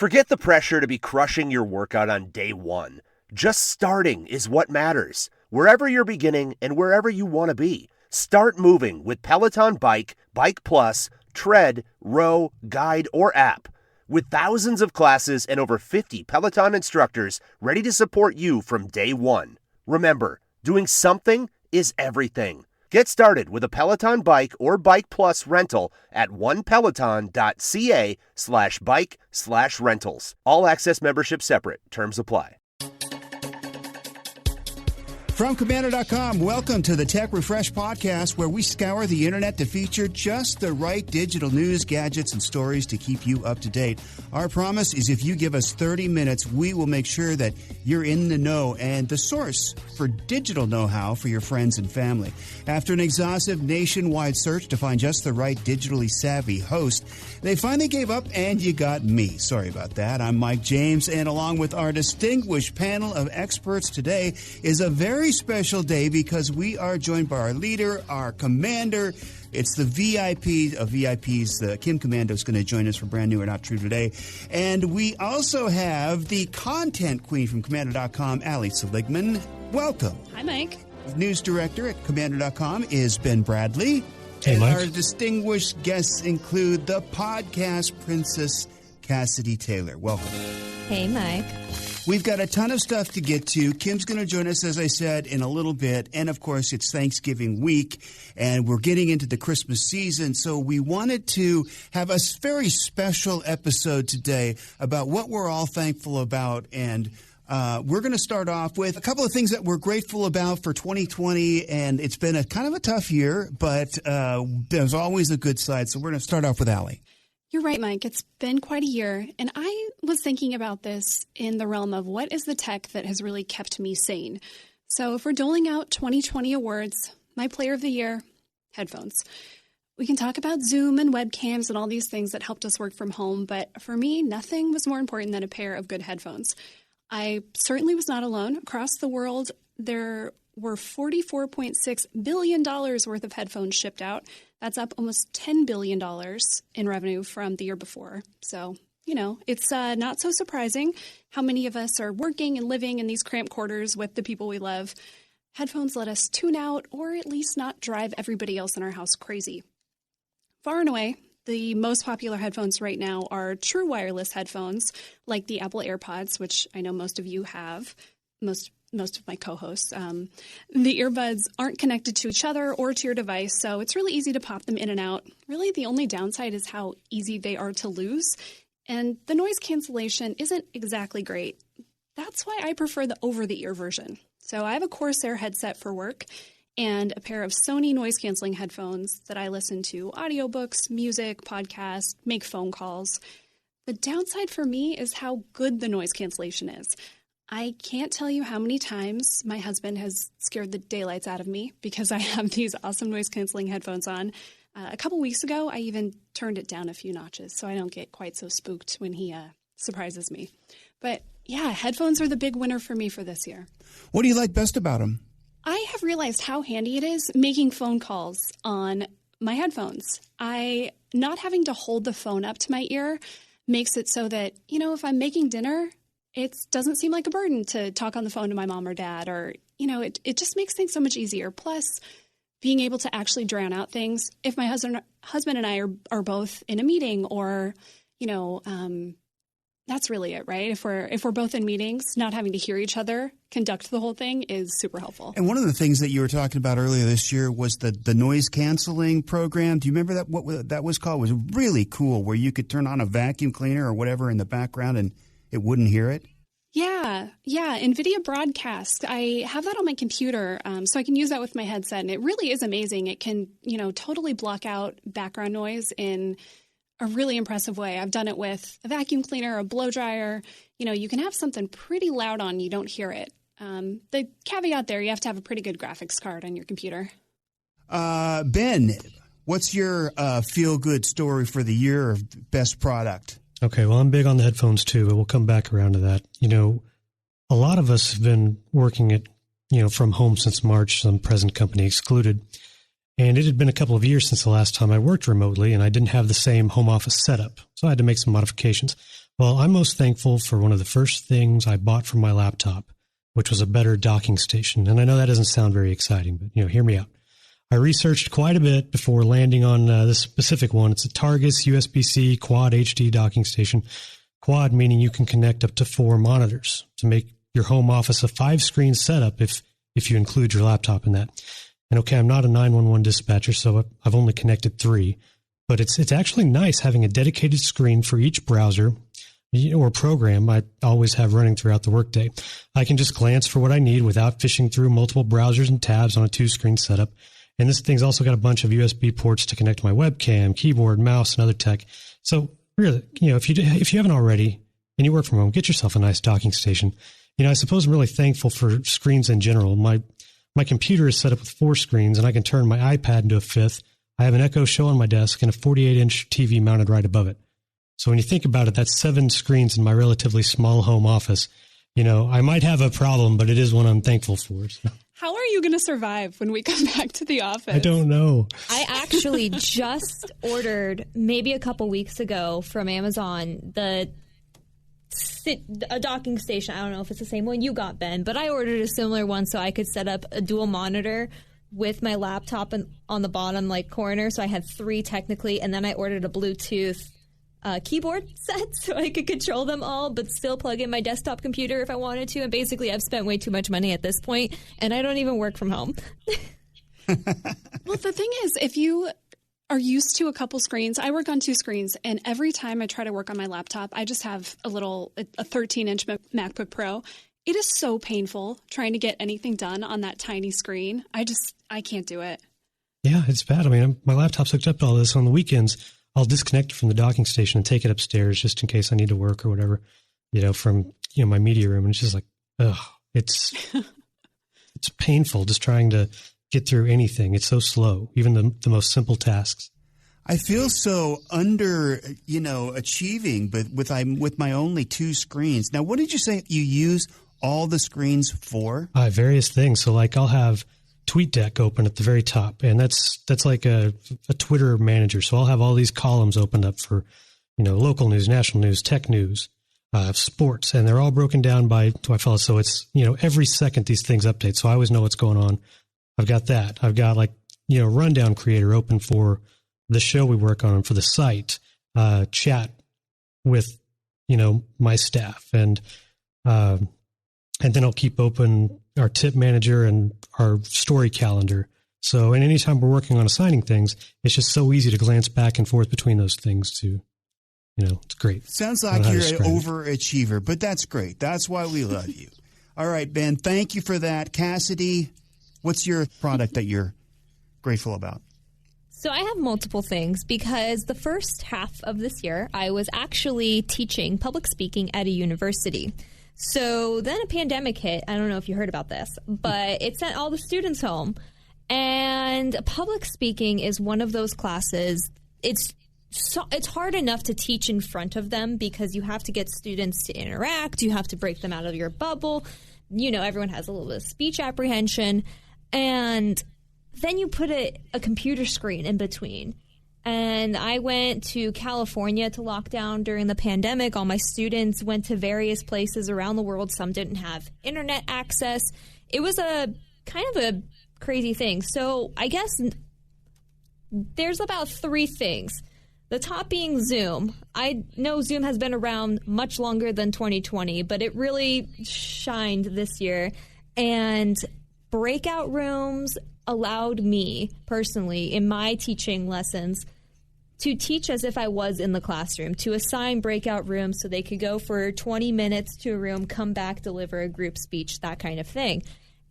Forget the pressure to be crushing your workout on day one. Just starting is what matters. Wherever you're beginning and wherever you want to be, start moving with Peloton Bike, Bike Plus, Tread, Row, Guide, or app. With thousands of classes and over 50 Peloton instructors ready to support you from day one. Remember, doing something is everything. Get started with a Peloton Bike or Bike Plus rental at onepeloton.ca/bike/rentals. All access membership separate. Terms apply. From Komando.com, welcome to the Tech Refresh Podcast, where we scour the internet to feature just the right digital news, gadgets, and stories to keep you up to date. Our promise is if you give us 30 minutes, we will make sure that you're in the know and the source for digital know-how for your friends and family. After an exhaustive nationwide search to find just the right digitally savvy host, they finally gave up and you got me. Sorry about that. I'm Mike James, and along with our distinguished panel of experts today is a very special day because we are joined by our leader, our commander. It's the VIP of VIPs. Kim Komando is going to join us for Brand New or Not True today. And we also have the content queen from Komando.com, Allie Seligman. Welcome. Hi, Mike. News director at Komando.com is Ben Bradley. Hey, and Mike. Our distinguished guests include the podcast princess, Cassidy Taylor. Welcome. Hey, Mike. We've got a ton of stuff to get to. Kim's going to join us, as I said, in a little bit. And, of course, it's Thanksgiving week, and we're getting into the Christmas season. So we wanted to have a very special episode today about what we're all thankful about. And we're going to start off with a couple of things that we're grateful about for 2020. And it's been a kind of a tough year, but there's always a good side. So we're going to start off with Allie. You're right, Mike. It's been quite a year, and I was thinking about this in the realm of what is the tech that has really kept me sane. So if we're doling out 2020 awards, my player of the year, headphones. We can talk about Zoom and webcams and all these things that helped us work from home, but for me, nothing was more important than a pair of good headphones. I certainly was not alone. Across the world, there were $44.6 billion worth of headphones shipped out. That's up almost $10 billion in revenue from the year before. So, it's not so surprising how many of us are working and living in these cramped quarters with the people we love. Headphones let us tune out or at least not drive everybody else in our house crazy. Far and away, the most popular headphones right now are true wireless headphones like the Apple AirPods, which I know most of you have, most of my co-hosts. The earbuds aren't connected to each other or to your device, so it's really easy to pop them in and out. Really, the only downside is how easy they are to lose, and the noise cancellation isn't exactly great. That's why I prefer the over-the-ear version. So I have a Corsair headset for work and a pair of Sony noise-canceling headphones that I listen to audiobooks, music, podcasts, make phone calls. The downside for me is how good the noise cancellation is. I can't tell you how many times my husband has scared the daylights out of me because I have these awesome noise-canceling headphones on. A couple weeks ago, I even turned it down a few notches so I don't get quite so spooked when he surprises me. But yeah, headphones are the big winner for me for this year. What do you like best about them? I have realized how handy it is making phone calls on my headphones. Not having to hold the phone up to my ear makes it so that, if I'm making dinner, it doesn't seem like a burden to talk on the phone to my mom or dad, or, it just makes things so much easier. Plus, being able to actually drown out things. If my husband and I are both in a meeting or, that's really it, right? If we're both in meetings, not having to hear each other conduct the whole thing is super helpful. And one of the things that you were talking about earlier this year was the noise canceling program. Do you remember that? What that was called? It was really cool, where you could turn on a vacuum cleaner or whatever in the background and it wouldn't hear it. Yeah. NVIDIA Broadcast. I have that on my computer, so I can use that with my headset, and it really is amazing. It can, totally block out background noise in a really impressive way. I've done it with a vacuum cleaner, a blow dryer. You can have something pretty loud on, you don't hear it. The caveat there, you have to have a pretty good graphics card on your computer. Ben, what's your feel-good story for the year of best product? Okay, well, I'm big on the headphones too, but we'll come back around to that. A lot of us have been working at, from home since March, some present company excluded. And it had been a couple of years since the last time I worked remotely, and I didn't have the same home office setup. So I had to make some modifications. Well, I'm most thankful for one of the first things I bought from my laptop, which was a better docking station. And I know that doesn't sound very exciting, but hear me out. I researched quite a bit before landing on this specific one. It's a Targus USB-C Quad HD docking station. Quad meaning you can connect up to 4 monitors to make your home office a 5-screen setup if you include your laptop in that. And okay, I'm not a 911 dispatcher, so I've only connected 3. But it's actually nice having a dedicated screen for each browser or program I always have running throughout the workday. I can just glance for what I need without fishing through multiple browsers and tabs on a 2-screen setup. And this thing's also got a bunch of USB ports to connect to my webcam, keyboard, mouse, and other tech. So really, if you haven't already and you work from home, get yourself a nice docking station. I suppose I'm really thankful for screens in general. My computer is set up with 4 screens, and I can turn my iPad into a 5th. I have an Echo Show on my desk and a 48-inch TV mounted right above it. So when you think about it, that's 7 screens in my relatively small home office. I might have a problem, but it is one I'm thankful for. So. How are you going to survive when we come back to the office? I don't know. I actually just ordered maybe a couple weeks ago from Amazon a docking station. I don't know if it's the same one you got, Ben, but I ordered a similar one so I could set up a dual monitor with my laptop on the bottom corner. So I had 3 technically, and then I ordered a Bluetooth keyboard set so I could control them all, but still plug in my desktop computer if I wanted to. And basically, I've spent way too much money at this point, and I don't even work from home. Well, the thing is, if you are used to a couple screens, I work on 2 screens, and every time I try to work on my laptop, I just have a 13-inch MacBook Pro. It is so painful trying to get anything done on that tiny screen. I can't do it. Yeah, it's bad. I mean, my laptop's hooked up to all this. On the weekends, I'll disconnect from the docking station and take it upstairs just in case I need to work or whatever, from my media room. And it's just it's painful just trying to get through anything. It's so slow, even the most simple tasks. I feel so achieving, but with my only 2 screens. Now, what did you say you use all the screens for? Various things. So I'll have TweetDeck open at the very top, and that's like a Twitter manager. So I'll have all these columns opened up for, local news, national news, tech news, sports, and they're all broken down by Twitter. So it's, every second these things update. So I always know what's going on. I've got that. I've got Rundown Creator open for the show we work on for the site, chat with, my staff, and then I'll keep open our tip manager and our story calendar. So, and anytime we're working on assigning things, it's just so easy to glance back and forth between those things to, it's great. Sounds like you're an overachiever, but that's great. That's why we love you. All right, Ben, thank you for that. Cassidy, what's your product that you're grateful about? So I have multiple things because the first half of this year, I was actually teaching public speaking at a university. So then a pandemic hit. I don't know if you heard about this, but it sent all the students home. And public speaking is one of those classes. It's hard enough to teach in front of them because you have to get students to interact. You have to break them out of your bubble. Everyone has a little bit of speech apprehension. And then you put a computer screen in between. And I went to California to lock down during the pandemic. All my students went to various places around the world. Some didn't have internet access. It was a kind of a crazy thing. So I guess there's about 3 things. The top being Zoom. I know Zoom has been around much longer than 2020, but it really shined this year. And breakout rooms allowed me personally in my teaching lessons to teach as if I was in the classroom, to assign breakout rooms so they could go for 20 minutes to a room, come back, deliver a group speech, that kind of thing.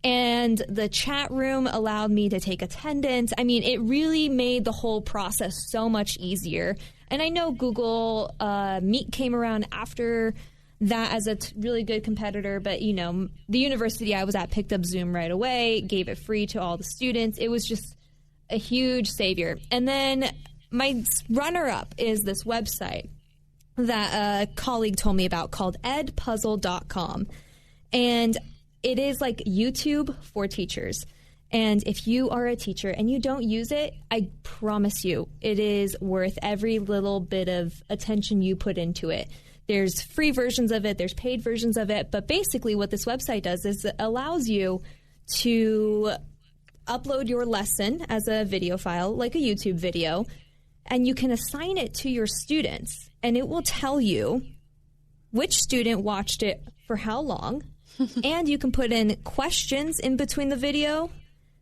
And the chat room allowed me to take attendance. I mean, it really made the whole process so much easier. And I know Google Meet came around after that as a really good competitor, but the university I was at picked up Zoom right away, gave it free to all the students. It was just a huge savior. And then my runner-up is this website that a colleague told me about called edpuzzle.com. And it is like YouTube for teachers. And if you are a teacher and you don't use it, I promise you it is worth every little bit of attention you put into it. There's free versions of it. There's paid versions of it. But basically what this website does is it allows you to upload your lesson as a video file, like a YouTube video, and you can assign it to your students, and it will tell you which student watched it for how long, and you can put in questions in between the video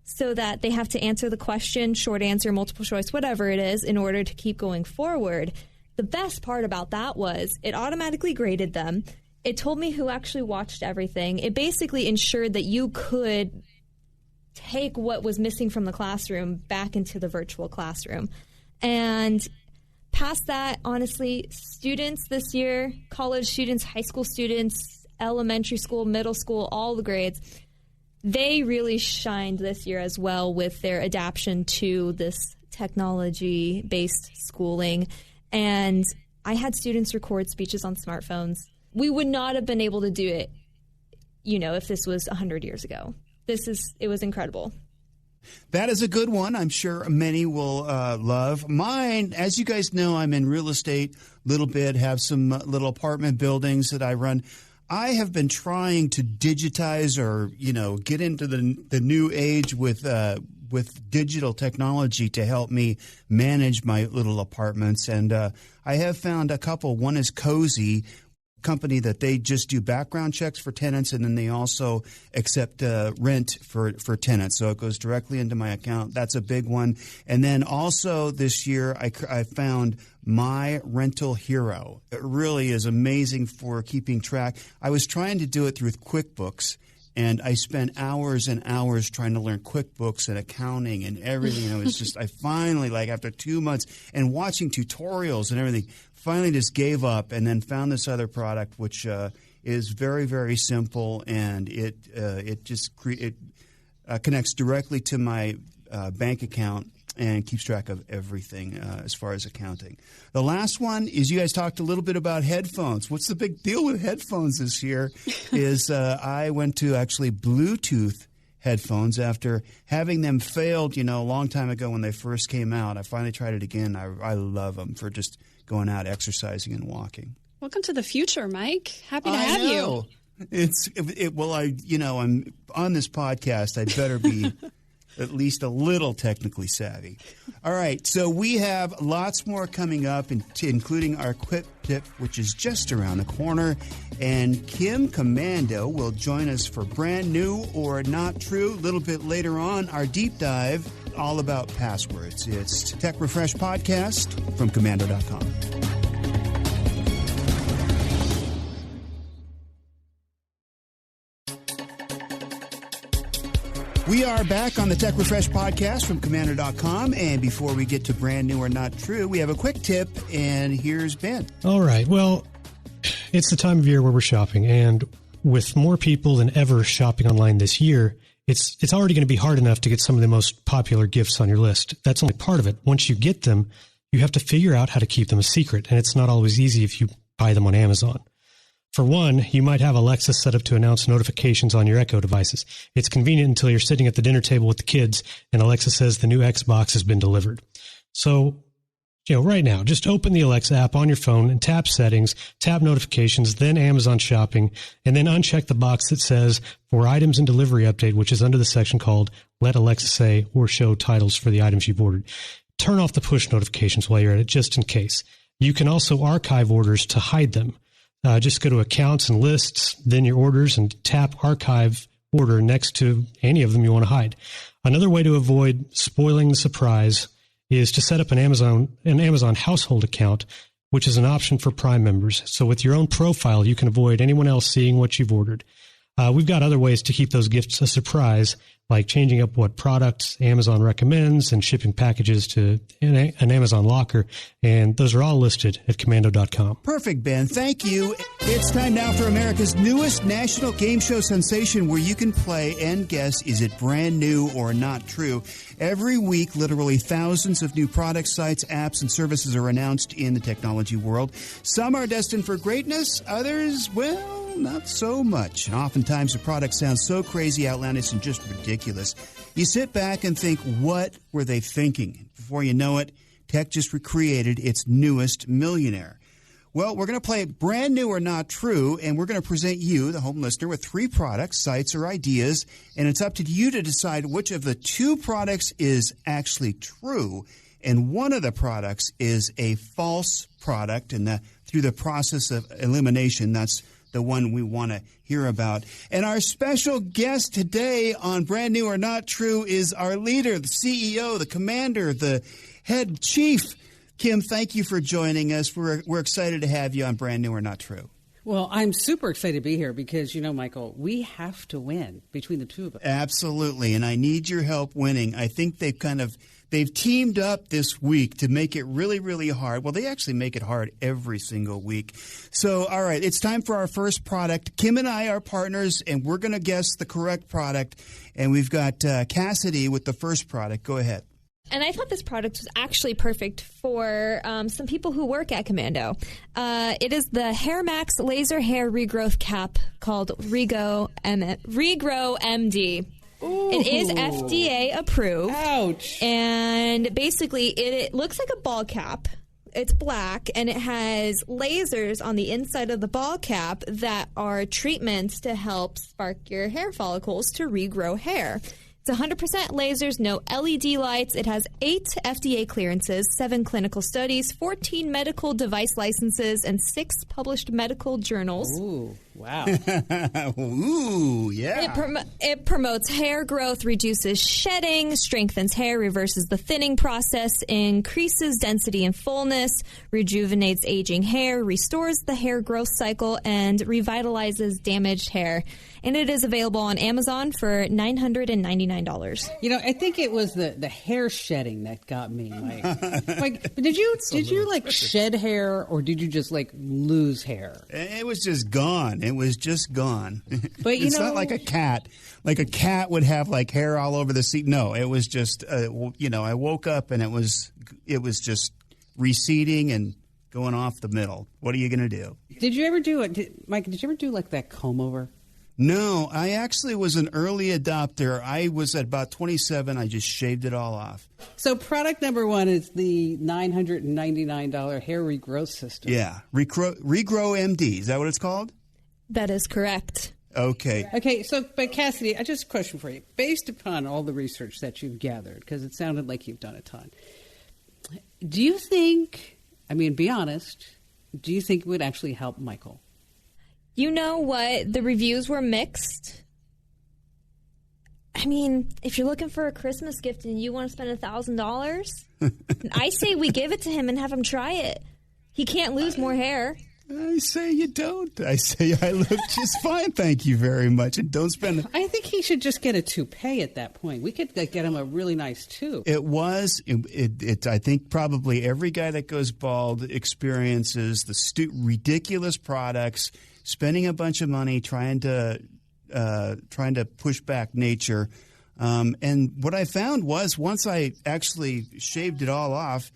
so that they have to answer the question, short answer, multiple choice, whatever it is, in order to keep going forward. The best part about that was it automatically graded them. It told me who actually watched everything. It basically ensured that you could take what was missing from the classroom back into the virtual classroom. And past that, honestly, students this year, college students, high school students, elementary school, middle school, all the grades, they really shined this year as well with their adaptation to this technology-based schooling. And I had students record speeches on smartphones. We would not have been able to do it, if this was 100 years ago. It was incredible. That is a good one. I'm sure many will love. Mine, as you guys know, I'm in real estate a little bit, have some little apartment buildings that I run. I have been trying to digitize or, get into the new age with digital technology to help me manage my little apartments. And I have found a couple. One is Cozy, company that they just do background checks for tenants, and then they also accept rent for tenants. So it goes directly into my account. That's a big one. And then also this year I found My Rental Hero. It really is amazing for keeping track. I was trying to do it through QuickBooks, and I spent hours and hours trying to learn QuickBooks and accounting and everything. And it was just, I finally, after 2 months and watching tutorials and everything, finally just gave up and then found this other product, which is very, very simple, and it connects directly to my bank account and keeps track of everything as far as accounting. The last one is, you guys talked a little bit about headphones. What's the big deal with headphones this year is I went to actually Bluetooth headphones after having them failed, a long time ago when they first came out. I finally tried it again. I love them for just going out exercising and walking. Welcome to the future, Mike. Happy to have you. I'm on this podcast. I'd better be at least a little technically savvy. All right, so we have lots more coming up, including our quick tip, which is just around the corner. And Kim Komando will join us for Brand New or Not True a little bit later on, our deep dive all about passwords. It's Tech Refresh Podcast from Komando.com. We are back on the Tech Refresh Podcast from Komando.com, and before we get to Brand New or Not True, we have a quick tip, and here's Ben. All right. Well, it's the time of year where we're shopping, and with more people than ever shopping online this year, it's already going to be hard enough to get some of the most popular gifts on your list. That's only part of it. Once you get them, you have to figure out how to keep them a secret, and it's not always easy if you buy them on Amazon. For one, you might have Alexa set up to announce notifications on your Echo devices. It's convenient until you're sitting at the dinner table with the kids and Alexa says the new Xbox has been delivered. So, right now, just open the Alexa app on your phone and tap Settings, tap Notifications, then Amazon Shopping, and then uncheck the box that says For Items and Delivery Update, which is under the section called Let Alexa Say or Show Titles for the items you've ordered. Turn off the push notifications while you're at it, just in case. You can also archive orders to hide them. Just go to Accounts and Lists, then your orders, and tap Archive Order next to any of them you want to hide. Another way to avoid spoiling the surprise is to set up an Amazon household account, which is an option for Prime members. So with your own profile, you can avoid anyone else seeing what you've ordered. We've got other ways to keep those gifts a surprise, like changing up what products Amazon recommends and shipping packages to an Amazon locker. And those are all listed at Komando.com. Perfect, Ben. Thank you. It's time now for America's newest national game show sensation, where you can play and guess, is it brand new or not true? Every week, literally thousands of new products, sites, apps, and services are announced in the technology world. Some are destined for greatness. Others, well, not so much. And oftentimes, the product sounds so crazy, outlandish, and just ridiculous. You sit back and think, what were they thinking? Before you know it, tech just recreated its newest millionaire. Well, we're going to play Brand New or Not True, and we're going to present you, the home listener, with 3 products, sites, or ideas, and it's up to you to decide which of the 2 products is actually true, and one of the products is a false product, and through the process of elimination, that's the one we want to hear about. And our special guest today on Brand New or Not True is our leader, the CEO, the commander, the head chief. Kim, thank you for joining us. We're excited to have you on Brand New or Not True. Well, I'm super excited to be here because, Michael, we have to win between the two of us. Absolutely, and I need your help winning. I think they've teamed up this week to make it really, really hard. Well, they actually make it hard every single week. So, all right, it's time for our first product. Kim and I are partners, and we're going to guess the correct product. And we've got Cassidy with the first product. Go ahead. And I thought this product was actually perfect for some people who work at Komando. It is the Hair Max Laser Hair Regrowth Cap called Regrow MD. Ooh. It is FDA approved. Ouch. And basically, it looks like a ball cap. It's black, and it has lasers on the inside of the ball cap that are treatments to help spark your hair follicles to regrow hair. It's 100% lasers, no LED lights. It has 8 FDA clearances, 7 clinical studies, 14 medical device licenses, and 6 published medical journals. Ooh, wow. Ooh, yeah. It promotes hair growth, reduces shedding, strengthens hair, reverses the thinning process, increases density and fullness, rejuvenates aging hair, restores the hair growth cycle, and revitalizes damaged hair. And it is available on Amazon for $999. I think it was the hair shedding that got me. Like did you shed hair, or did you just lose hair? It was just gone. It was just gone. But it's not like a cat. Like a cat would have hair all over the seat. No, it was just I woke up and it was just receding and going off the middle. What are you going to do? Did you ever do it, Mike? Did you ever do that comb over? No, I actually was an early adopter. I was at about 27. I just shaved it all off. So product number 1 is the $999 hair regrowth system. Yeah, Regrow MD. Is that what it's called? That is correct. Okay. Okay, but Cassidy, I just a question for you. Based upon all the research that you've gathered, because it sounded like you've done a ton, do you think, be honest, do you think it would actually help Michael? You know what? The reviews were mixed. If you're looking for a Christmas gift and you want to spend $1,000, I say we give it to him and have him try it. He can't lose more hair. I say you don't. I say I look just fine, thank you very much, and don't spend. I think he should just get a toupee at that point. We could get him a really nice toupee. I think probably every guy that goes bald experiences the ridiculous products, spending a bunch of money trying to push back nature. And what I found was once I actually shaved it all off,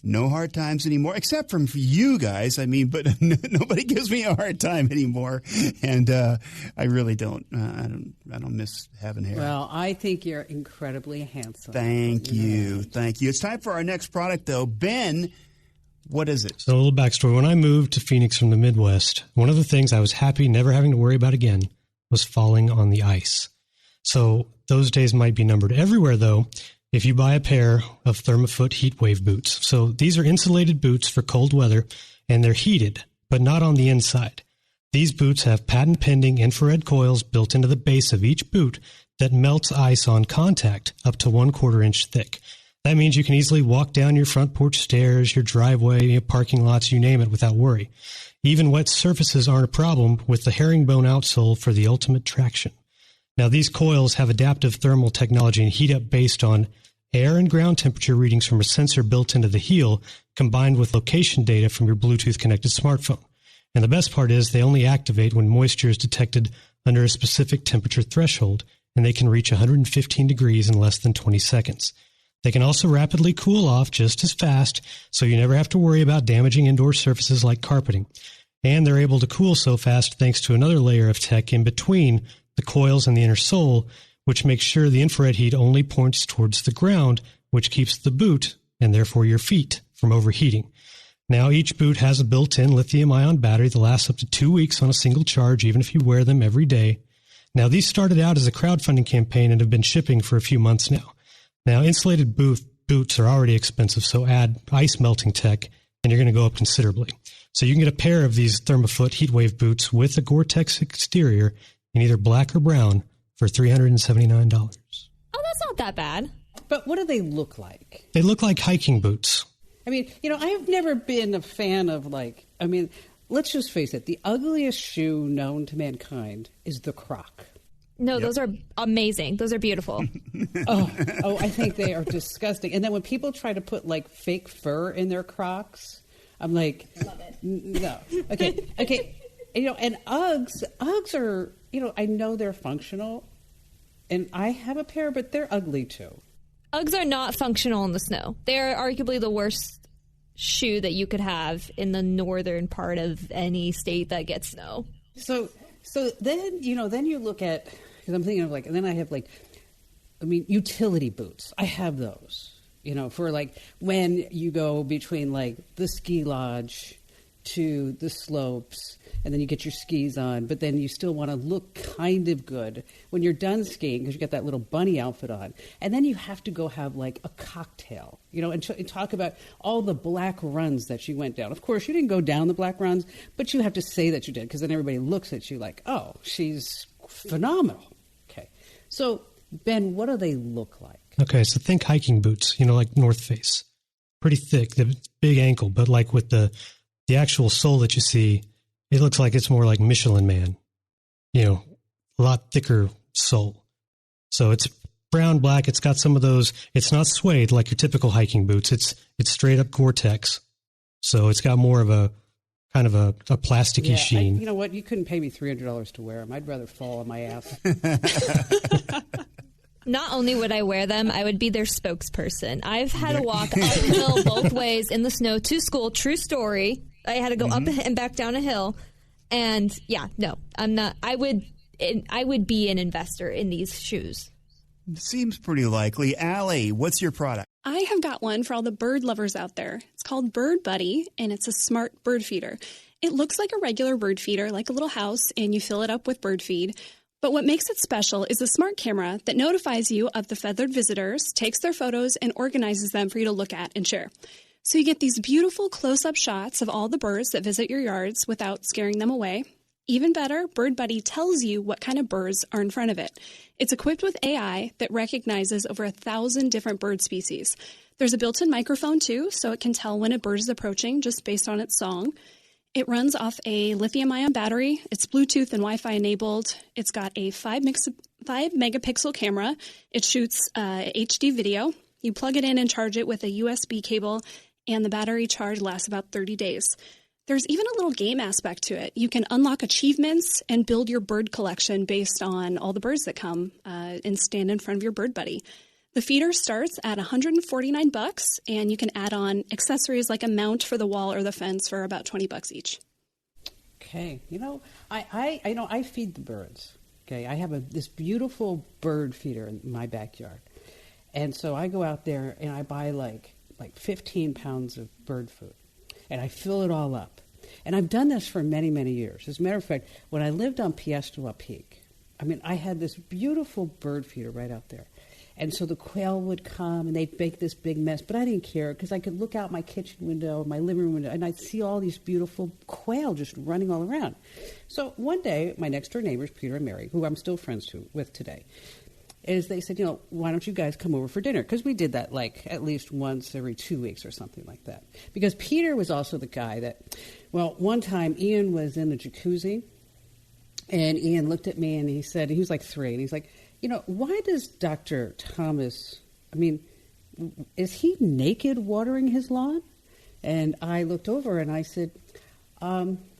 no hard times anymore, except from you guys. But nobody gives me a hard time anymore, and I really don't. I don't miss having hair. Well, I think you're incredibly handsome. Thank you. It's time for our next product, though. Ben, what is it? So a little backstory. When I moved to Phoenix from the Midwest, one of the things I was happy never having to worry about again was falling on the ice. So those days might be numbered. Everywhere, though, if you buy a pair of Thermafoot Heatwave boots. So these are insulated boots for cold weather, and they're heated, but not on the inside. These boots have patent-pending infrared coils built into the base of each boot that melts ice on contact up to 1/4 inch thick. That means you can easily walk down your front porch stairs, your driveway, your parking lots, you name it, without worry. Even wet surfaces aren't a problem with the herringbone outsole for the ultimate traction. Now, these coils have adaptive thermal technology and heat up based on air and ground temperature readings from a sensor built into the heel, combined with location data from your Bluetooth-connected smartphone. And the best part is they only activate when moisture is detected under a specific temperature threshold, and they can reach 115 degrees in less than 20 seconds. They can also rapidly cool off just as fast, so you never have to worry about damaging indoor surfaces like carpeting. And they're able to cool so fast thanks to another layer of tech in between the coils and the inner sole, which makes sure the infrared heat only points towards the ground, which keeps the boot, and therefore your feet, from overheating. Now, each boot has a built-in lithium-ion battery that lasts up to 2 weeks on a single charge, even if you wear them every day. Now, these started out as a crowdfunding campaign and have been shipping for a few months now. Now, insulated boots are already expensive, so add ice melting tech, and you're going to go up considerably. So you can get a pair of these Thermafoot Heatwave boots with a Gore-Tex exterior in either black or brown for $379. Oh, that's not that bad. But what do they look like? They look like hiking boots. I mean, I've never been a fan of let's just face it. The ugliest shoe known to mankind is the Croc. No, Those are amazing. Those are beautiful. Oh, I think they are disgusting. And then when people try to put fake fur in their Crocs, I'm like, love it. No. Okay. And Uggs are, I know they're functional, and I have a pair, but they're ugly too. Uggs are not functional in the snow. They're arguably the worst shoe that you could have in the northern part of any state that gets snow. So then, then you look at, because I'm thinking of and then I have utility boots. I have those, for when you go between the ski lodge to the slopes, and then you get your skis on, but then you still want to look kind of good when you're done skiing because you got that little bunny outfit on. And then you have to go have a cocktail, and talk about all the black runs that you went down. Of course, you didn't go down the black runs, but you have to say that you did because then everybody looks at you like, oh, she's phenomenal. Okay. So, Ben, what do they look like? Okay, so think hiking boots, like North Face. Pretty thick, the big ankle, but with the actual sole that you see, it looks like it's more like Michelin Man, a lot thicker sole. So it's brown, black. It's got some of those. It's not suede like your typical hiking boots. It's straight up Gore-Tex. So it's got more of a kind of a plasticky sheen. You know what? You couldn't pay me $300 to wear them. I'd rather fall on my ass. Not only would I wear them, I would be their spokesperson. I've had to walk uphill both ways in the snow to school. True story. I had to go up and back down a hill. And no, I'm not. I would be an investor in these shoes. Seems pretty likely. Allie, what's your product? I have got one for all the bird lovers out there. It's called Bird Buddy, and it's a smart bird feeder. It looks like a regular bird feeder, like a little house, and you fill it up with bird feed. But what makes it special is a smart camera that notifies you of the feathered visitors, takes their photos, and organizes them for you to look at and share. So you get these beautiful close-up shots of all the birds that visit your yards without scaring them away. Even better, Bird Buddy tells you what kind of birds are in front of it. It's equipped with AI that recognizes over 1,000 different bird species. There's a built-in microphone, too, so it can tell when a bird is approaching just based on its song. It runs off a lithium-ion battery. It's Bluetooth and Wi-Fi enabled. It's got a 5-megapixel camera. It shoots HD video. You plug it in and charge it with a USB cable, and the battery charge lasts about 30 days. There's even a little game aspect to it. You can unlock achievements and build your bird collection based on all the birds that come and stand in front of your Bird Buddy. The feeder starts at $149, and you can add on accessories like a mount for the wall or the fence for about $20 each. Okay, I feed the birds. Okay, I have this beautiful bird feeder in my backyard, and so I go out there and I buy like 15 pounds of bird food, and I fill it all up. And I've done this for many, many years. As a matter of fact, when I lived on Piestewa Peak, I had this beautiful bird feeder right out there. And so the quail would come, and they'd make this big mess. But I didn't care because I could look out my kitchen window, my living room window, and I'd see all these beautiful quail just running all around. So one day, my next-door neighbors, Peter and Mary, who I'm still friends with today, is they said, why don't you guys come over for dinner? Because we did that at least once every 2 weeks or something like that. Because Peter was also the guy that, one time Ian was in the jacuzzi, and Ian looked at me and he said, he was like 3, and he's like, why does Dr. Thomas, is he naked watering his lawn? And I looked over and I said,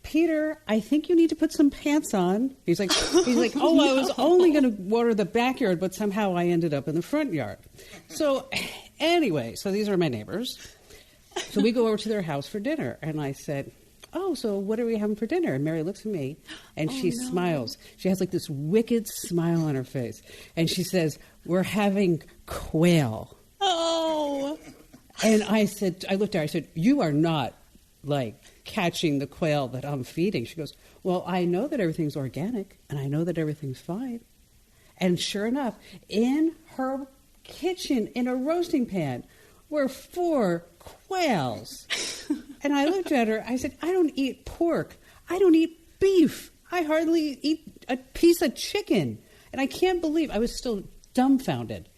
Peter, I think you need to put some pants on. He's like, oh, I was only going to water the backyard, but somehow I ended up in the front yard. So anyway, these are my neighbors. So we go over to their house for dinner. And I said, oh, so what are we having for dinner? And Mary looks at me and she smiles. She has this wicked smile on her face. And she says, we're having quail. Oh. And I looked at her, I said, you are not like catching the quail that I'm feeding. She goes, well, I know that everything's organic and I know that everything's fine. And sure enough, in her kitchen, in a roasting pan, were 4 quails. And I looked at her, I said, I don't eat pork. I don't eat beef. I hardly eat a piece of chicken. And I can't believe, I was still dumbfounded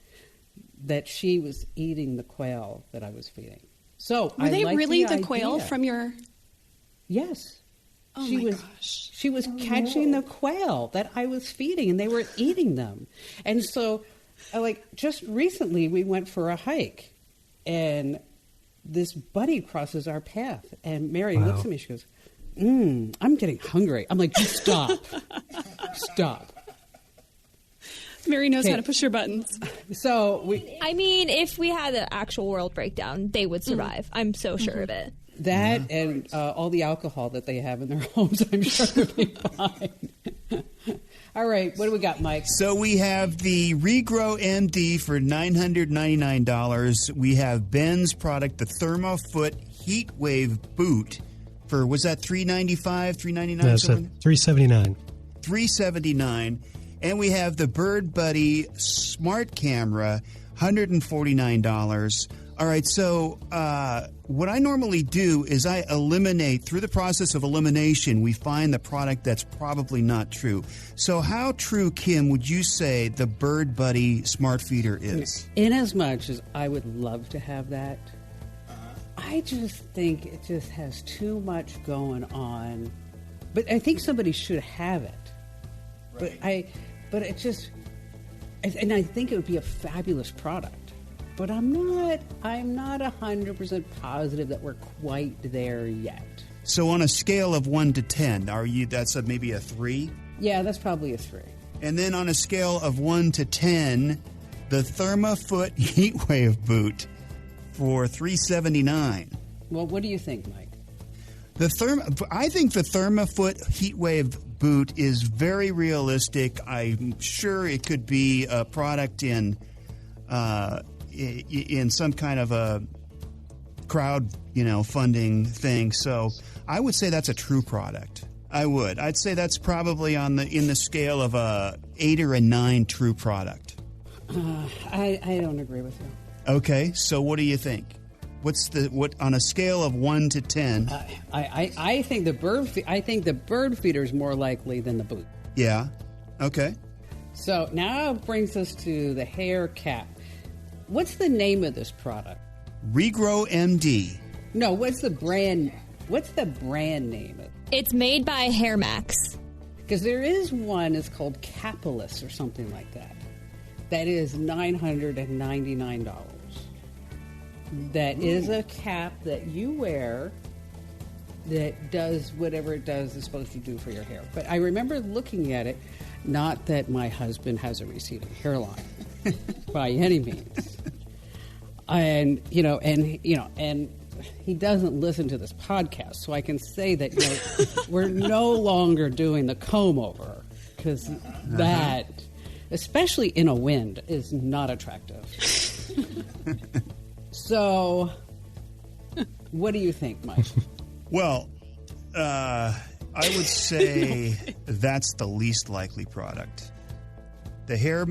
that she was eating the quail that I was feeding. So were they really the idea. quail from your... Yes. Oh she my was, gosh. She was catching the quail that I was feeding, and they were eating them. And so, just recently, we went for a hike, and this buddy crosses our path, and Mary looks at me, she goes, I'm getting hungry. I'm like, just stop. Stop. Mary knows how to push your buttons. So, if we had an actual world breakdown, they would survive. I'm so sure of it. That and all the alcohol that they have in their homes, I'm sure they'll be fine. All right, what do we got, Mike? So we have the Regrow MD for $999. We have Ben's product, the ThermoFoot Heat Wave Boot for, was that $395, $399? That's $379. $379. And we have the Bird Buddy Smart Camera, $149. All right, so what I normally do is I eliminate, through the process of elimination, we find the product that's probably not true. So how true, Kim, would you say the Bird Buddy Smart Feeder is? In as much as I would love to have that, I just think it just has too much going on. But I think somebody should have it. Right. But it just, and I think it would be a fabulous product. But I'm not 100% positive that we're quite there yet. So on a scale of 1 to 10, that's maybe a 3? Yeah, that's probably a 3. And then on a scale of 1 to 10, the ThermoFoot Heatwave Boot for $379. Well, what do you think, Mike? I think the ThermoFoot Heatwave Boot is very realistic. I'm sure it could be a product in some kind of a crowd, funding thing. So I would say that's a true product. I'd say that's probably in the scale of a 8 or a 9 true product. I don't agree with you. Okay, so what do you think? What on a scale of 1 to 10? I think the bird feeder is more likely than the boot. Yeah. Okay. So now it brings us to the hair cap. What's the name of this product? Regrow MD. No, what's the brand name? It's made by Hair Max. Because there is one, it's called Capitalist or something like that. That is $999. That is a cap that you wear that does whatever it does is supposed to do for your hair. But I remember looking at it, not that my husband has a receding hairline by any means. And he doesn't listen to this podcast, so I can say that we're no longer doing the comb over because that, especially in a wind, is not attractive. So, what do you think, Mike? Well, I would say that's the least likely product. The hair,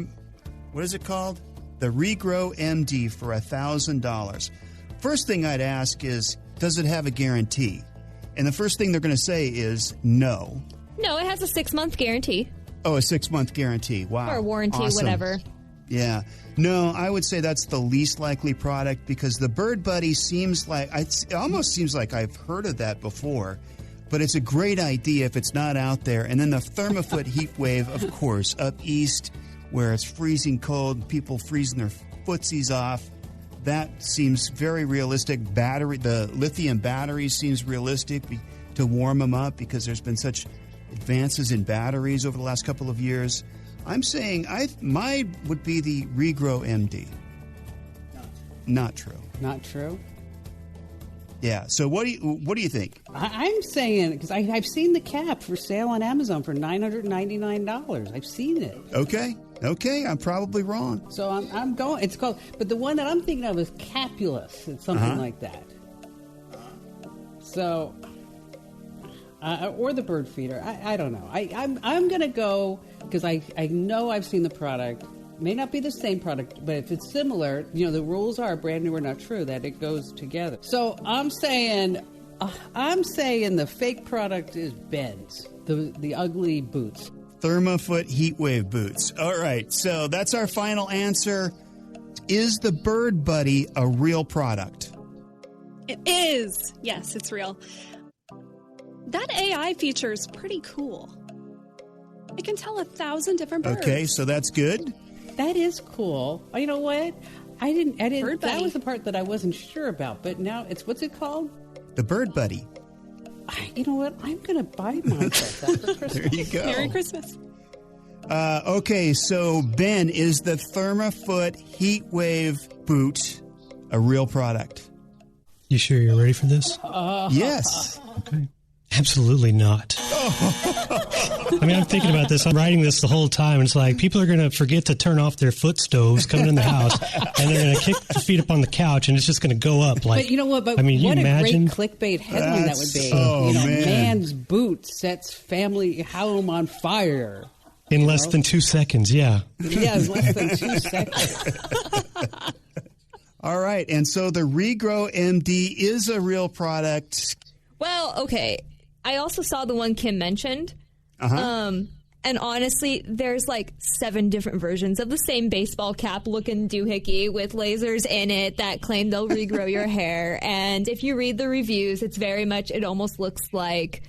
what is it called? The Regrow MD for $1,000. First thing I'd ask is, does it have a guarantee? And the first thing they're going to say is no. No, it has a 6-month guarantee. Oh, a 6-month guarantee. Wow. Or a warranty, awesome. whatever. Yeah. No, I would say that's the least likely product because the Bird Buddy it almost seems like I've heard of that before, but it's a great idea if it's not out there. And then the ThermoFoot Heat Wave, of course, up east where it's freezing cold, people freezing their footsies off. That seems very realistic. The lithium battery seems realistic to warm them up because there's been such advances in batteries over the last couple of years. I'm saying mine would be the Regrow MD. Not true. Not true? Yeah. So what do you think? I'm saying, because I've seen the cap for sale on Amazon for $999. I've seen it. Okay. I'm probably wrong. So I'm going. It's called, but the one that I'm thinking of is Capulus. It's something like that. So, or the bird feeder. I don't know. I'm going to go because I know I've seen the product. May not be the same product, but if it's similar, the rules are brand new or not true, that it goes together. So I'm saying the fake product is Ben's, the ugly boots. Thermafoot Heatwave boots. All right, so that's our final answer. Is the Bird Buddy a real product? It is. Yes, it's real. That AI feature is pretty cool. It can tell 1,000 different birds. Okay, so that's good. That is cool. Oh, you know what? I didn't. Bird Buddy. That was the part that I wasn't sure about. But now what's it called? The Bird Buddy. You know what? I'm going to buy myself that for Christmas. There you go. Merry Christmas. Okay, so Ben, is the Thermafoot Heatwave boot a real product? You sure you're ready for this? Yes. Okay. Absolutely not. I mean, I'm thinking about this. I'm writing this the whole time. And it's like people are going to forget to turn off their foot stoves coming in the house, and they're going to kick their feet up on the couch, and it's just going to go up. Like, but you know what? But I mean, what you imagine? A great clickbait headline that would be. Man. Man's boot sets family home on fire. In less than 2 seconds, yeah. Yeah, in less than 2 seconds. All right, and so the Regrow MD is a real product. Well, okay. I also saw the one Kim mentioned. And honestly, there's like 7 different versions of the same baseball cap looking doohickey with lasers in it that claim they'll regrow your hair. And if you read the reviews, it almost looks like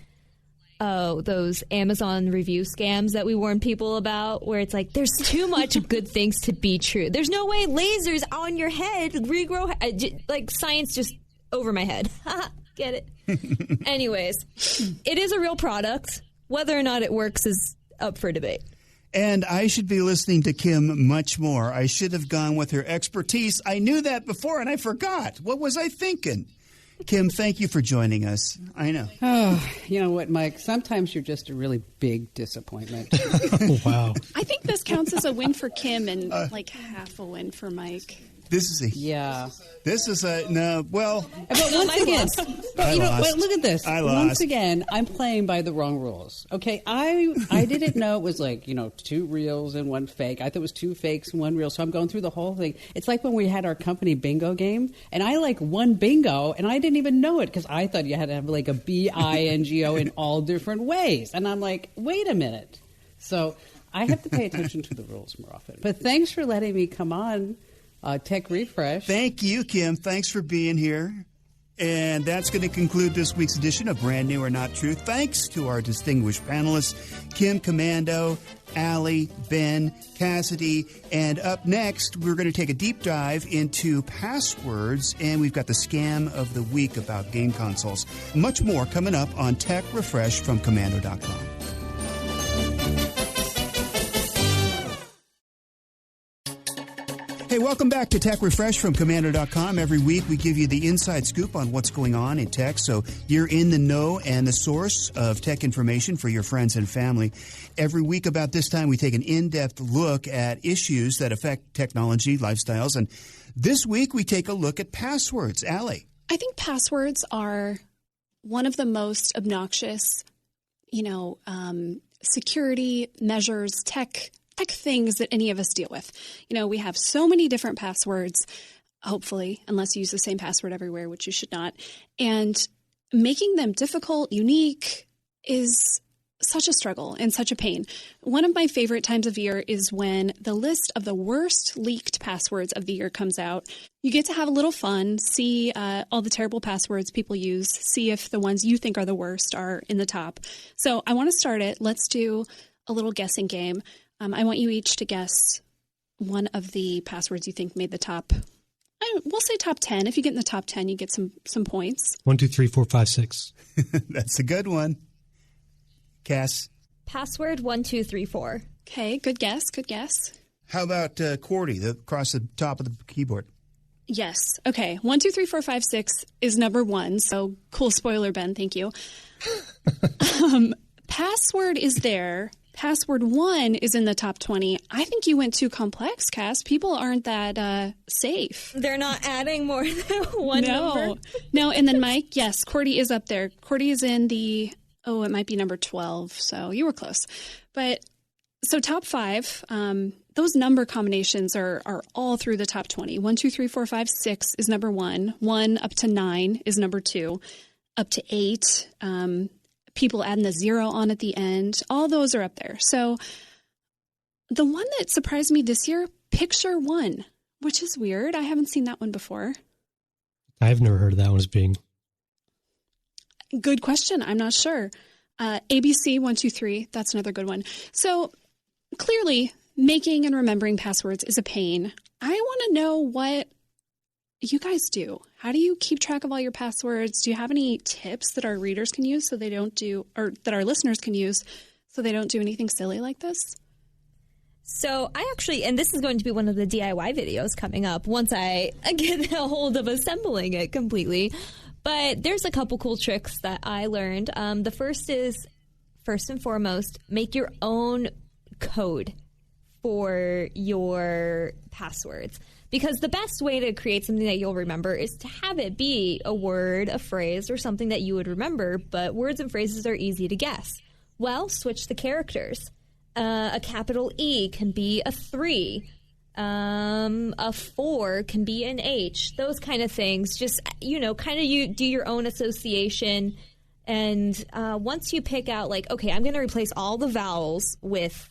those Amazon review scams that we warn people about, where it's like there's too much good things to be true. There's no way lasers on your head regrow, like science just over my head. Get it? Anyways, it is a real product. Whether or not it works is up for debate. And I should be listening to Kim much more. I should have gone with her expertise. I knew that before, and I forgot. What was I thinking? Kim, thank you for joining us. I know. Oh, you know what, Mike? Sometimes you're just a really big disappointment. Wow. I think this counts as a win for Kim and like half a win for Mike. This is well. But once again, but look at this. I lost. Once again, I'm playing by the wrong rules. Okay, I didn't know it was like 2 reals and 1 fake. I thought it was 2 fakes and 1 real. So I'm going through the whole thing. It's like when we had our company bingo game, and I won bingo, and I didn't even know it because I thought you had to have like a bingo in all different ways, and I'm like, wait a minute. So I have to pay attention to the rules more often. But thanks for letting me come on. Tech Refresh. Thank you, Kim. Thanks for being here. And that's going to conclude this week's edition of Brand New or Not True. Thanks to our distinguished panelists, Kim, Komando, Allie, Ben, Cassidy. And up next, we're going to take a deep dive into passwords, and we've got the scam of the week about game consoles. Much more coming up on Tech Refresh from Komando.com. Hey, welcome back to Tech Refresh from Komando.com. Every week we give you the inside scoop on what's going on in tech, so you're in the know and the source of tech information for your friends and family. Every week about this time we take an in-depth look at issues that affect technology, lifestyles, and this week we take a look at passwords. Allie. I think passwords are one of the most obnoxious, security measures, tech things that any of us deal with. We have so many different passwords, hopefully, unless you use the same password everywhere, which you should not. And making them difficult, unique is such a struggle and such a pain. One of my favorite times of year is when the list of the worst leaked passwords of the year comes out. You get to have a little fun, see all the terrible passwords people use, see if the ones you think are the worst are in the top. So I want to start it. Let's do a little guessing game. I want you each to guess one of the passwords you think made the top. We'll say top 10. If you get in the top 10, you get some points. 1, 2, 3, 4, 5, 6. That's a good one. Cass? Password 1, 2, 3, 4. Okay, good guess. Good guess. How about QWERTY, across the top of the keyboard? Yes. Okay. 1, 2, 3, 4, 5, 6 is number 1. So cool spoiler, Ben. Thank you. Password is there. password 1 is in the top 20. I think you went too complex, Cass. People aren't that safe. They're not adding more than one number? No, and then Mike, yes, QWERTY is up there. QWERTY is in the, it might be number 12, so you were close. But, so top 5, those number combinations are all through the top 20. 1, 2, 3, 4, 5, 6 is number 1. 1 up to 9 is number 2. Up to 8, people adding the 0 on at the end. All those are up there. So the one that surprised me this year, Picture 1, which is weird. I haven't seen that one before. I've never heard of that one as being. Good question. I'm not sure. ABC 1, 2, 3. That's another good one. So clearly, making and remembering passwords is a pain. I want to know what you guys do. How do you keep track of all your passwords? Do you have any tips that our readers can use so they don't do, or that our listeners can use so they don't do anything silly like this? So I actually, and this is going to be one of the DIY videos coming up once I get a hold of assembling it completely. But there's a couple cool tricks that I learned. The first is, first and foremost, make your own code for your passwords. Because the best way to create something that you'll remember is to have it be a word, a phrase, or something that you would remember, but words and phrases are easy to guess. Well, switch the characters. A capital E can be a 3. A 4 can be an H. Those kind of things. Just, you do your own association. And once you pick out, okay, I'm going to replace all the vowels with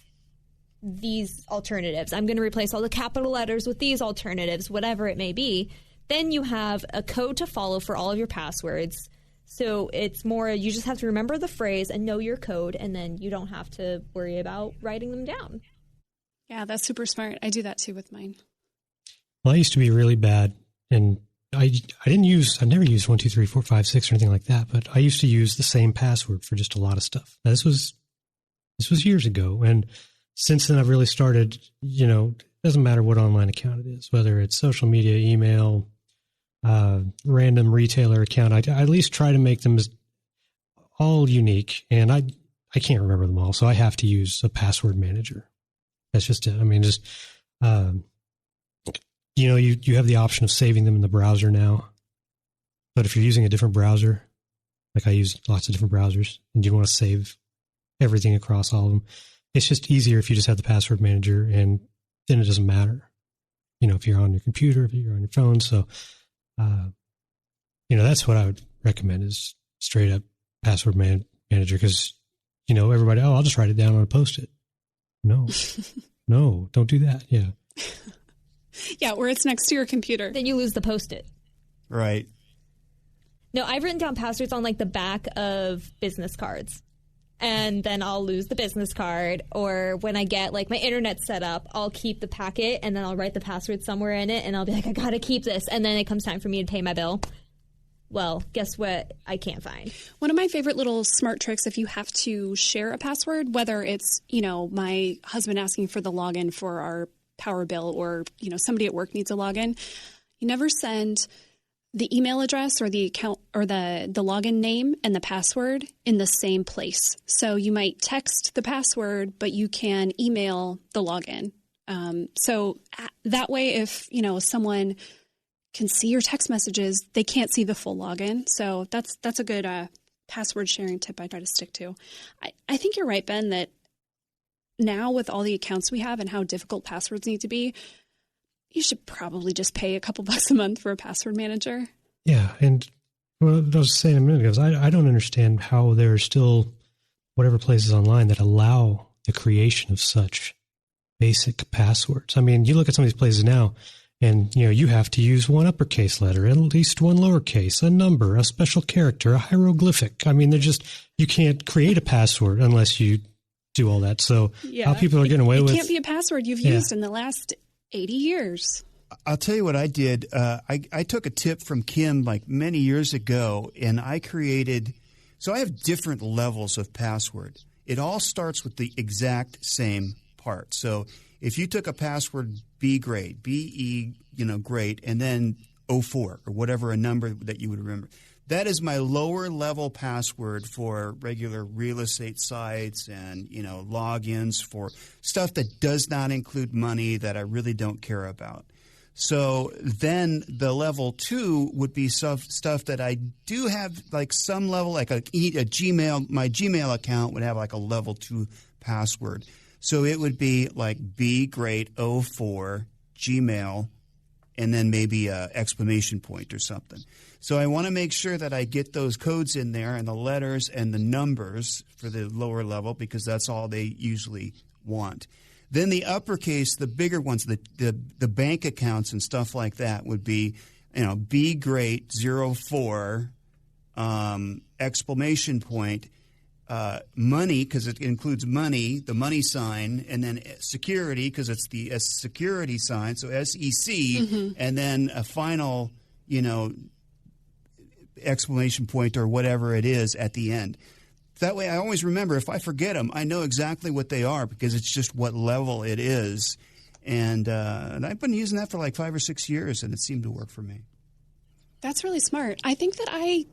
these alternatives. I'm going to replace all the capital letters with these alternatives, whatever it may be. Then you have a code to follow for all of your passwords. So it's more, you just have to remember the phrase and know your code, and then you don't have to worry about writing them down. Yeah, that's super smart. I do that too with mine. Well, I used to be really bad, and I've never used 1, 2, 3, 4, 5, 6 or anything like that, but I used to use the same password for just a lot of stuff. Now, this was years ago, and since then, I've really started, it doesn't matter what online account it is, whether it's social media, email, random retailer account. I at least try to make them all unique, and I can't remember them all, so I have to use a password manager. That's just it. I mean, you have the option of saving them in the browser now, but if you're using a different browser, like I use lots of different browsers, and you want to save everything across all of them, it's just easier if you just have the password manager, and then it doesn't matter, if you're on your computer, if you're on your phone. So, that's what I would recommend is straight up password manager, because, everybody, I'll just write it down on a Post-it. No, don't do that. Yeah. Yeah, or it's next to your computer. Then you lose the Post-it. Right. No, I've written down passwords on the back of business cards. And then I'll lose the business card, or when I get my internet set up, I'll keep the packet and then I'll write the password somewhere in it, and I'll be like, I gotta keep this, and then it comes time for me to pay my bill. Well, guess what? I can't find. One of my favorite little smart tricks, if you have to share a password, whether it's my husband asking for the login for our power bill, or somebody at work needs a login, you never send the email address or the account or the login name and the password in the same place. So you might text the password, but you can email the login. So that way, if someone can see your text messages, they can't see the full login. So that's a good password sharing tip I try to stick to. I think you're right, Ben, that now with all the accounts we have and how difficult passwords need to be, you should probably just pay a couple bucks a month for a password manager. Yeah. And what I was saying a minute ago is I don't understand how there are still whatever places online that allow the creation of such basic passwords. I mean, you look at some of these places now and, you have to use one uppercase letter, at least one lowercase, a number, a special character, a hieroglyphic. I mean, you can't create a password unless you do all that. So how people are getting away with it. It can't be a password you've used in the last 80 years. I'll tell you what I did. I took a tip from Kim many years ago, and I created – so I have different levels of password. It all starts with the exact same part. So if you took a password B grade, B-E, great, and then 04 or whatever a number that you would remember, That is my lower level password for regular real estate sites and, logins for stuff that does not include money that I really don't care about. So then the level 2 would be stuff that I do have like some level, like a Gmail. My Gmail account would have like a level 2 password. So it would be like bgreat04 Gmail and then maybe a exclamation point or something. So I want to make sure that I get those codes in there and the letters and the numbers for the lower level because that's all they usually want. Then the uppercase, the bigger ones, the bank accounts and stuff like that would be, bgreat04 exclamation point money because it includes money, the money sign, and then security because it's the security sign, so SEC, and then a final, exclamation point or whatever it is at the end. That way I always remember if I forget them, I know exactly what they are because it's just what level it is. And I've been using that for like 5 or 6 years, and it seemed to work for me. That's really smart. I think that I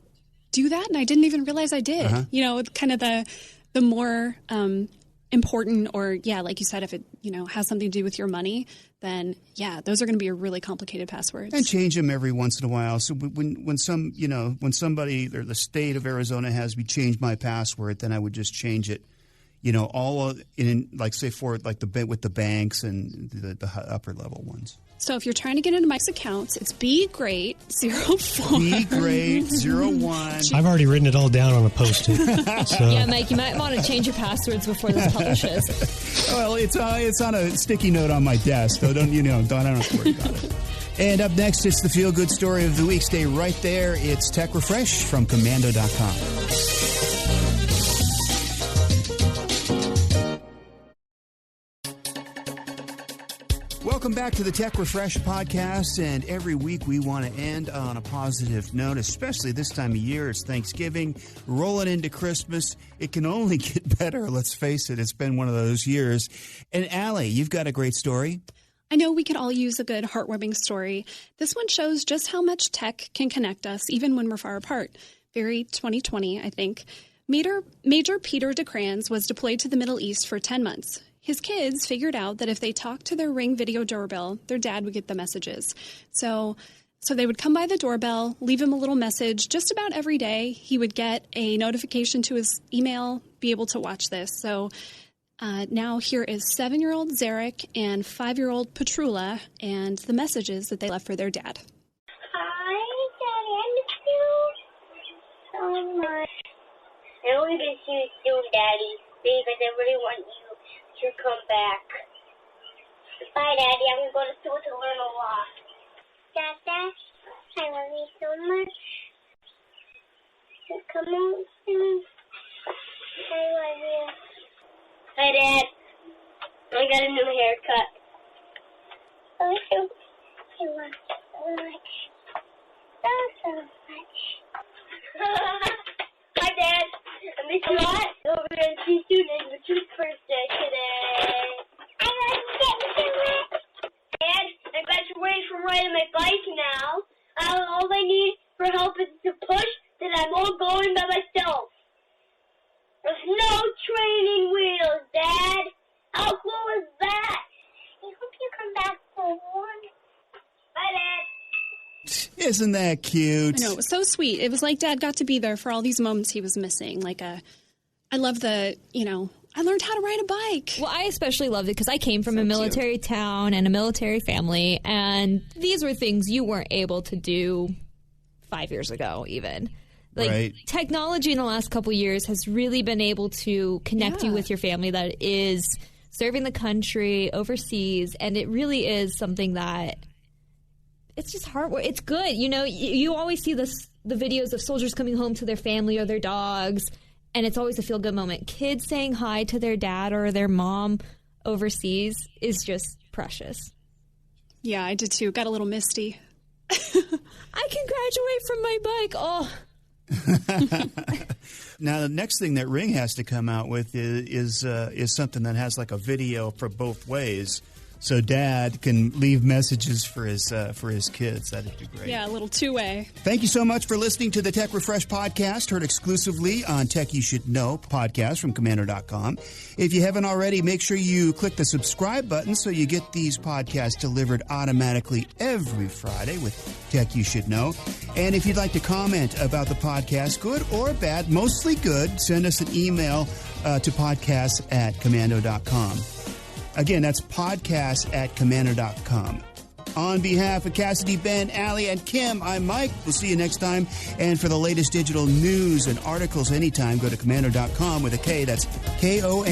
do that, and I didn't even realize I did. Kind of the more important or, like you said, if it, has something to do with your money, then, those are going to be a really complicated passwords. And change them every once in a while. So when somebody or the state of Arizona has me change my password, then I would just change it, all in, like, say, for like with the banks and the upper level ones. So if you're trying to get into Mike's accounts, it's bgreat04. bgreat01. I've already written it all down on a Post-it. So. Yeah, Mike, you might want to change your passwords before this publishes. Well, it's on a sticky note on my desk, so I don't have to worry about it. And up next, it's the feel-good story of the week. Stay right there. It's Tech Refresh from Komando.com. Welcome back to the Tech Refresh podcast, and every week we want to end on a positive note, especially this time of year. It's Thanksgiving, rolling into Christmas. It can only get better, let's face it. It's been one of those years. And Allie, you've got a great story. I know we could all use a good, heartwarming story. This one shows just how much tech can connect us, even when we're far apart. Very 2020, I think. Major Peter DeCrans was deployed to the Middle East for 10 months. His kids figured out that if they talked to their Ring video doorbell, their dad would get the messages. So they would come by the doorbell, leave him a little message just about every day. He would get a notification to his email, be able to watch this. So now here is 7-year-old Zarek and 5-year-old Petrula and the messages that they left for their dad. Hi, Daddy. I miss you so much. I only miss you soon, Daddy, because I really want you to come back. Bye, Daddy. I'm going to school to learn a lot. Dada, I love you so much. Come on soon. I love you. Hi, Dad. I got a new haircut. I love you so much. So much. Hi, Dad. I miss you a lot. We're going to see you soon. It's Richard's birthday today. I love you so much. Dad, I graduated from riding my bike now. All I need for help is to push, then I'm all going by myself. There's no training wheels, Dad. How cool is that? I hope you come back for one. Bye, Dad. Isn't that cute? I know, it was so sweet. It was like Dad got to be there for all these moments he was missing. I love I learned how to ride a bike. Well, I especially loved it because I came from a military town and a military family, and these were things you weren't able to do 5 years ago even. Right. Technology in the last couple of years has really been able to connect you with your family that is serving the country overseas, and it really is something that it's just hard. It's good. You always see the videos of soldiers coming home to their family or their dogs, and it's always a feel-good moment. Kids saying hi to their dad or their mom overseas is just precious. Yeah, I did too. Got a little misty. I can graduate from my bike. Oh. Now, the next thing that Ring has to come out with is something that has like a video for both ways. so Dad can leave messages for his kids. That'd be great. Yeah, a little two-way. Thank you so much for listening to the Tech Refresh podcast, heard exclusively on Tech You Should Know podcast from Komando.com. If you haven't already, make sure you click the subscribe button so you get these podcasts delivered automatically every Friday with Tech You Should Know. And if you'd like to comment about the podcast, good or bad, mostly good, send us an email to podcasts@Komando.com. Again, that's podcasts@Komando.com. On behalf of Cassidy, Ben, Allie, and Kim, I'm Mike. We'll see you next time. And for the latest digital news and articles anytime, go to Komando.com with a K. That's Komando.